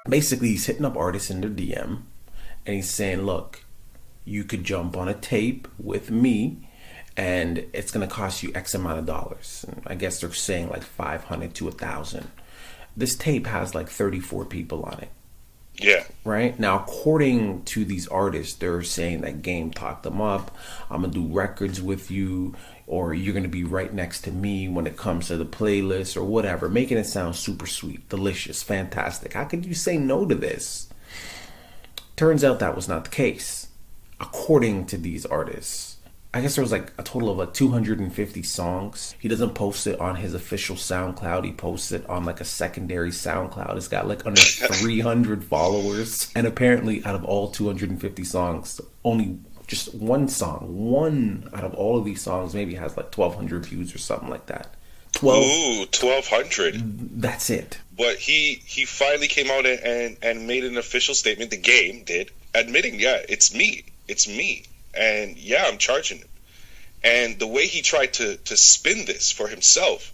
Basically, he's hitting up artists in their DM, and he's saying, look, you could jump on a tape with me, and it's going to cost you X amount of dollars. And I guess they're saying like 500 to 1,000. This tape has like 34 people on it. Yeah. Right? Now, according to these artists, they're saying that Game talked them up. I'm going to do records with you, or you're going to be right next to me when it comes to the playlist or whatever, making it sound super sweet, delicious, fantastic. How could you say no to this? Turns out that was not the case, according to these artists. I guess there was like a total of like 250 songs. He doesn't post it on his official SoundCloud. He posts it on like a secondary SoundCloud. It's got like under 300 followers. And apparently out of all 250 songs, only just one out of all of these songs maybe has like 1,200 views or something like that. 1,200. That's it. But he finally came out and made an official statement, the Game did, admitting, yeah, it's me. And yeah, I'm charging him. And the way he tried to spin this for himself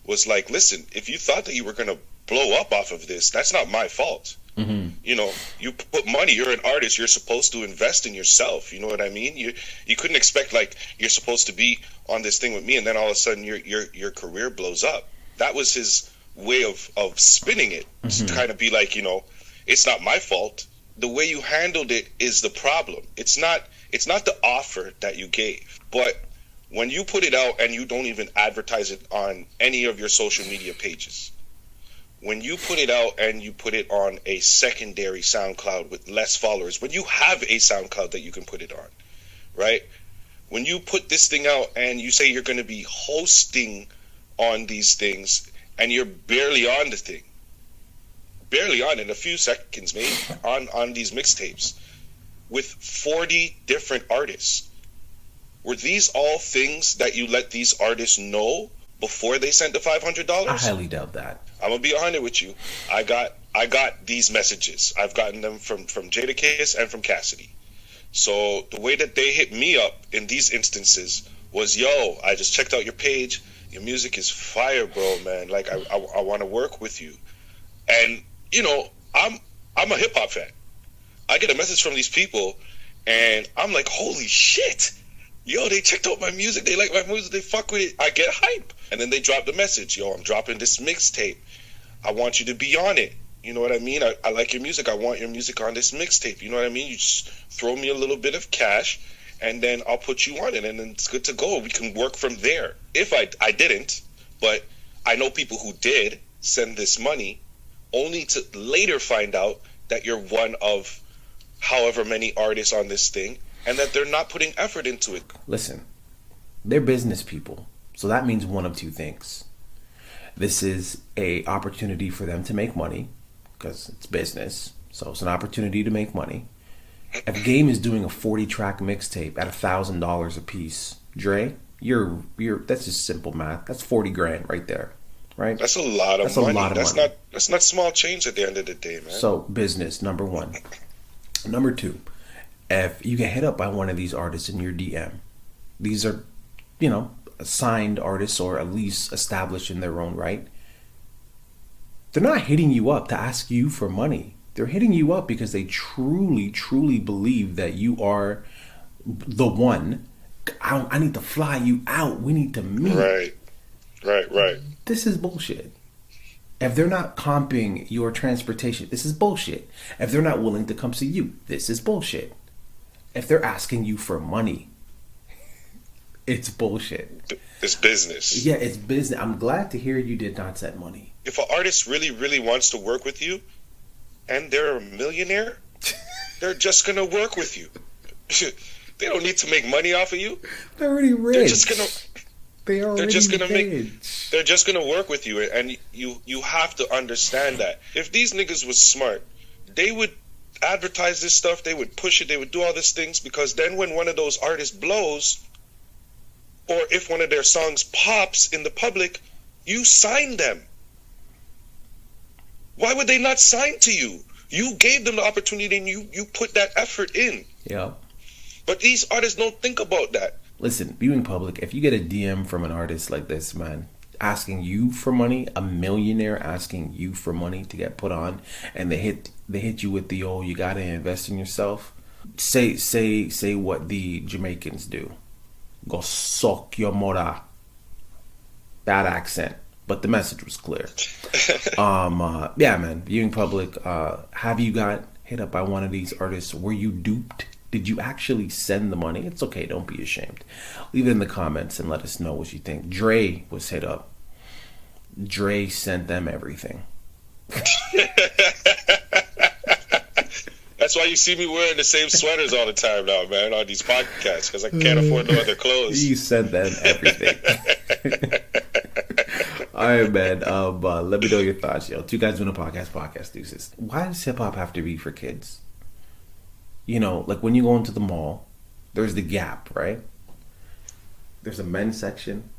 was like, listen, if you thought that you were going to blow up off of this, that's not my fault. Mm-hmm. You know, you put money, you're an artist, you're supposed to invest in yourself. You know what I mean? You couldn't expect like you're supposed to be on this thing with me and then all of a sudden your career blows up. That was his way of spinning it, to kind of be like, you know, it's not my fault. The way you handled it is the problem. It's not the offer that you gave, but when you put it out and you don't even advertise it on any of your social media pages, when you put it out and you put it on a secondary SoundCloud with less followers, when you have a SoundCloud that you can put it on, right? When you put this thing out and you say you're going to be hosting on these things and you're barely on the thing, barely on in a few seconds maybe on these mixtapes with 40 different artists. Were these all things that you let these artists know before they sent the $500? I highly doubt that. I'm gonna be 100 with you. I got these messages. I've gotten them from Jadakiss and from Cassidy. So the way that they hit me up in these instances was, yo, I just checked out your page. Your music is fire, bro, man. Like I want to work with you. And you know, I'm a hip hop fan. I get a message from these people, and I'm like, holy shit. Yo, they checked out my music. They like my music. They fuck with it. I get hype. And then they drop the message. Yo, I'm dropping this mixtape. I want you to be on it. You know what I mean? I like your music. I want your music on this mixtape. You know what I mean? You just throw me a little bit of cash, and then I'll put you on it, and then it's good to go. We can work from there. If I didn't, but I know people who did send this money, only to later find out that you're one of however many artists on this thing, and that they're not putting effort into it. Listen, they're business people, so that means one of two things. This is a opportunity for them to make money, because it's business, so it's an opportunity to make money. If Game is doing a 40-track mixtape at $1,000 a piece, Dre, you're that's just simple math. That's 40 grand right there, right? That's a lot of money. That's not small change at the end of the day, man. So business, number one. Number two, if you get hit up by one of these artists in your DM, these are, you know, signed artists or at least established in their own right. They're not hitting you up to ask you for money. They're hitting you up because they truly, truly believe that you are the one. I need to fly you out. We need to meet. Right. This is bullshit. If they're not comping your transportation, this is bullshit. If they're not willing to come see you, this is bullshit. If they're asking you for money, it's bullshit. It's business. Yeah, it's business. I'm glad to hear you did not send money. If an artist really, really wants to work with you, and they're a millionaire, they're just going to work with you. They don't need to make money off of you. They're already rich. They're just going to... They're just gonna work with you, and you have to understand that. If these niggas was smart, they would advertise this stuff, they would push it, they would do all these things, because then when one of those artists blows, or if one of their songs pops in the public, you sign them. Why would they not sign to you? You gave them the opportunity, and you put that effort in. Yeah. But these artists don't think about that. Listen, viewing public, if you get a DM from an artist like this, man, asking you for money, a millionaire asking you for money to get put on, and they hit you with the you gotta invest in yourself. Say what the Jamaicans do. Go suck your mother. Bad accent, but the message was clear. Yeah, man. Viewing public. Have you got hit up by one of these artists? Were you duped? Did you actually send the money? It's okay. Don't be ashamed. Leave it in the comments and let us know what you think. Dre was hit up. Dre sent them everything. That's why you see me wearing the same sweaters all the time now, man, on these podcasts, because I can't afford no other clothes. You sent them everything. All right, man. Let me know your thoughts, yo. 2GuysDoingAPodcast deuces. Why does hip hop have to be for kids? You know, like when you go into the mall, there's the Gap, right? There's a men's section,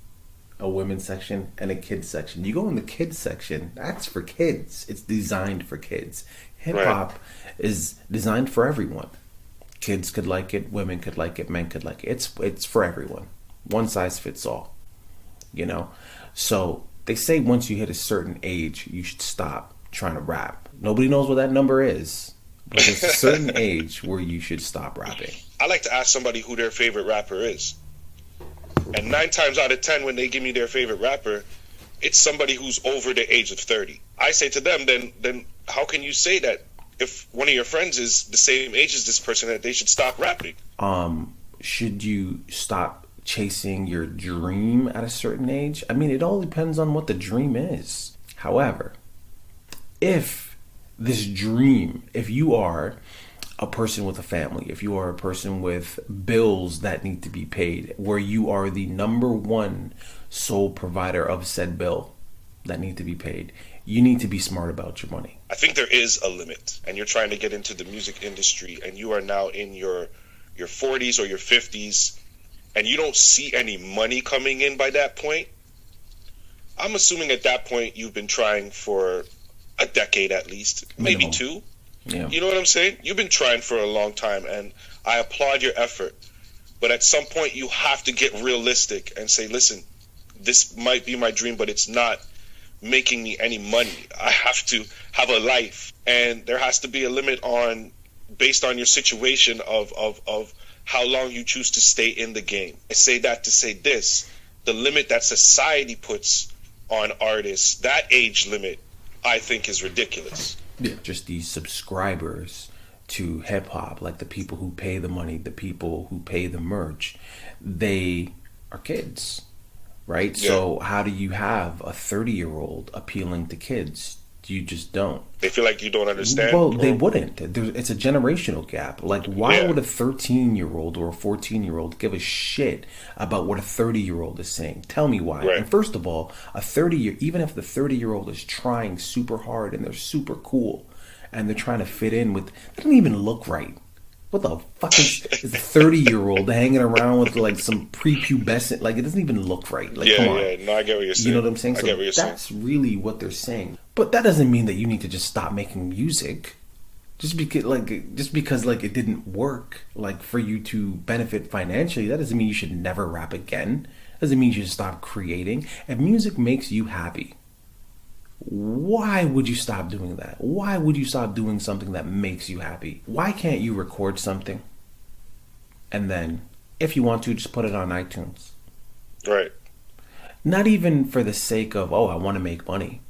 a women's section, and a kids section. You go in the kids section, that's for kids. It's designed for kids. Hip hop is designed for everyone. Kids could like it, women could like it, men could like it. It's for everyone. One size fits all. You know? So they say once you hit a certain age, you should stop trying to rap. Nobody knows what that number is, but there's a certain age where you should stop rapping. I like to ask somebody who their favorite rapper is. And 9 times out of 10, when they give me their favorite rapper, it's somebody who's over the age of 30. I say to them, then how can you say that if one of your friends is the same age as this person, that they should stop rapping? Should you stop chasing your dream at a certain age? I mean, it all depends on what the dream is. However, if this dream, if you are a person with a family, if you are a person with bills that need to be paid, where you are the number one sole provider of said bill that need to be paid, you need to be smart about your money. I think there is a limit, and you're trying to get into the music industry, and you are now in your 40s or your 50s, and you don't see any money coming in by that point. I'm assuming at that point you've been trying for a decade at least, maybe Minimum. 2. Yeah. You know what I'm saying? You've been trying for a long time, and I applaud your effort. But at some point, you have to get realistic and say, listen, this might be my dream, but it's not making me any money. I have to have a life, and there has to be a limit on, based on your situation of how long you choose to stay in the game. I say that to say this: the limit that society puts on artists, that age limit, I think is ridiculous. Yeah. Just these subscribers to hip hop, like the people who pay the money, the people who pay the merch, they are kids, right? Yeah. So how do you have a 30-year-old appealing to kids? You just don't. They feel like you don't understand. Well, they wouldn't. It's a generational gap. Like, why would a 13-year-old or a 14-year-old give a shit about what a 30-year-old is saying? Tell me why. Right. And first of all, even if the 30-year-old is trying super hard and they're super cool and they're trying to fit in with, they don't even look right. What the fuck is a 30-year-old hanging around with like some prepubescent? Like, it doesn't even look right. Like, come on. Yeah, no, I get what you're saying. You know what I'm saying? So that's really what they're saying. But that doesn't mean that you need to just stop making music. Just because it didn't work, like, for you to benefit financially, that doesn't mean you should never rap again. Doesn't mean you should stop creating. If music makes you happy, why would you stop doing that? Why would you stop doing something that makes you happy? Why can't you record something and then, if you want to, just put it on iTunes? Right. Not even for the sake of, I want to make money.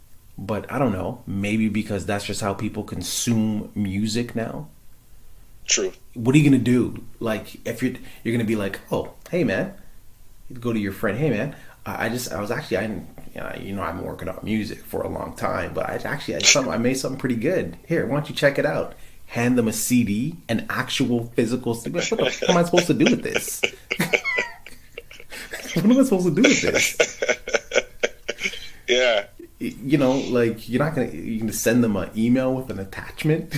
But I don't know, maybe because that's just how people consume music now. True. What are you going to do? Like, if you're going to be like, hey man, you go to your friend, hey man, I've been working on music for a long time, but I made something pretty good. Here, why don't you check it out? Hand them a CD, an actual physical CD. What the fuck am I supposed to do with this? What am I supposed to do with this? Yeah. You know, like, you're gonna send them an email with an attachment.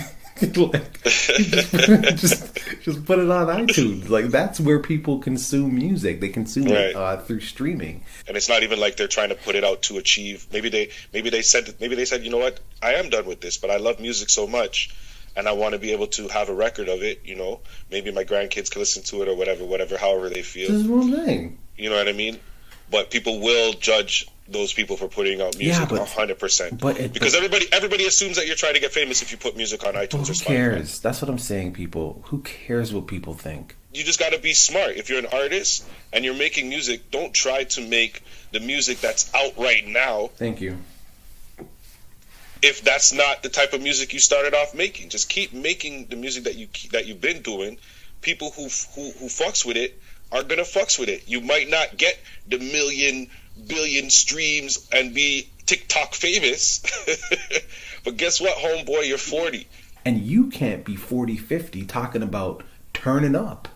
Like, just put it on iTunes. Like, that's where people consume music. They consume it through streaming. And it's not even like they're trying to put it out to achieve. Maybe they said, you know what, I am done with this, but I love music so much, and I want to be able to have a record of it. You know, maybe my grandkids can listen to it or whatever, however they feel. This is one thing. You know what I mean? But people will judge those people for putting out music. 100%. Because everybody assumes that you're trying to get famous if you put music on iTunes or Spotify. Who cares? That's what I'm saying, people. Who cares what people think? You just got to be smart. If you're an artist and you're making music, don't try to make the music that's out right now. Thank you. If that's not the type of music you started off making, just keep making the music that you've been doing. People who fucks with it are gonna fucks with it. You might not get the billion streams and be TikTok famous, but guess what, homeboy? You're 40, and you can't be 40, 50 talking about turning up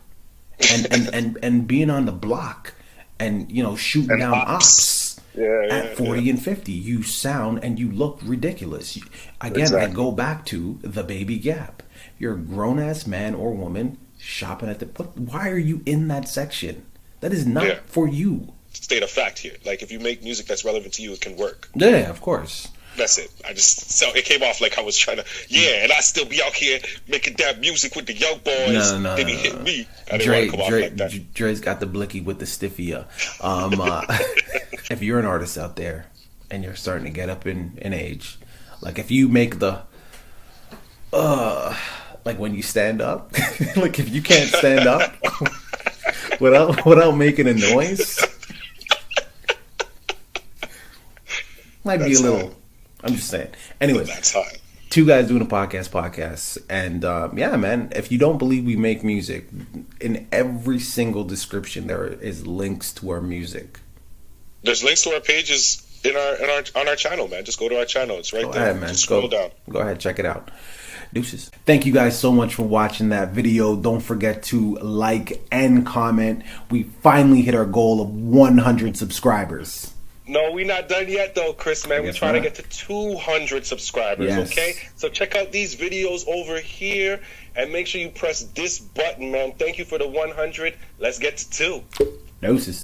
and being on the block and shooting and down ops. At 40 and 50, you sound and you look ridiculous. Again, exactly. I go back to the baby gap. You're a grown-ass man or woman shopping at why are you in that section? That is not for you. State of fact here. Like, if you make music that's relevant to you, it can work. Yeah, of course. That's it. So it came off like I was trying to, and I still be out here making that music with the young boys. No. They be hitting me. I didn't want to come off like that. Dre's got the blicky with the stiffia. If you're an artist out there and you're starting to get up in age, like if you make the, like when you stand up, like if you can't stand up without making a noise, might be a little. I'm just saying. Anyways, that's hot. 2 Guys Doing a Podcast, and yeah, man. If you don't believe we make music, in every single description there is links to our music. There's links to our pages on our channel, man. Just go to our channel. It's right there. Ahead, man. Just scroll down. Go ahead, check it out. Deuces. Thank you guys so much for watching that video. Don't forget to like and comment. We finally hit our goal of 100 subscribers. No, we're not done yet, though, Chris, man. We're trying to get to 200 subscribers, okay? So check out these videos over here, and make sure you press this button, man. Thank you for the 100. Let's get to 2. Deuces.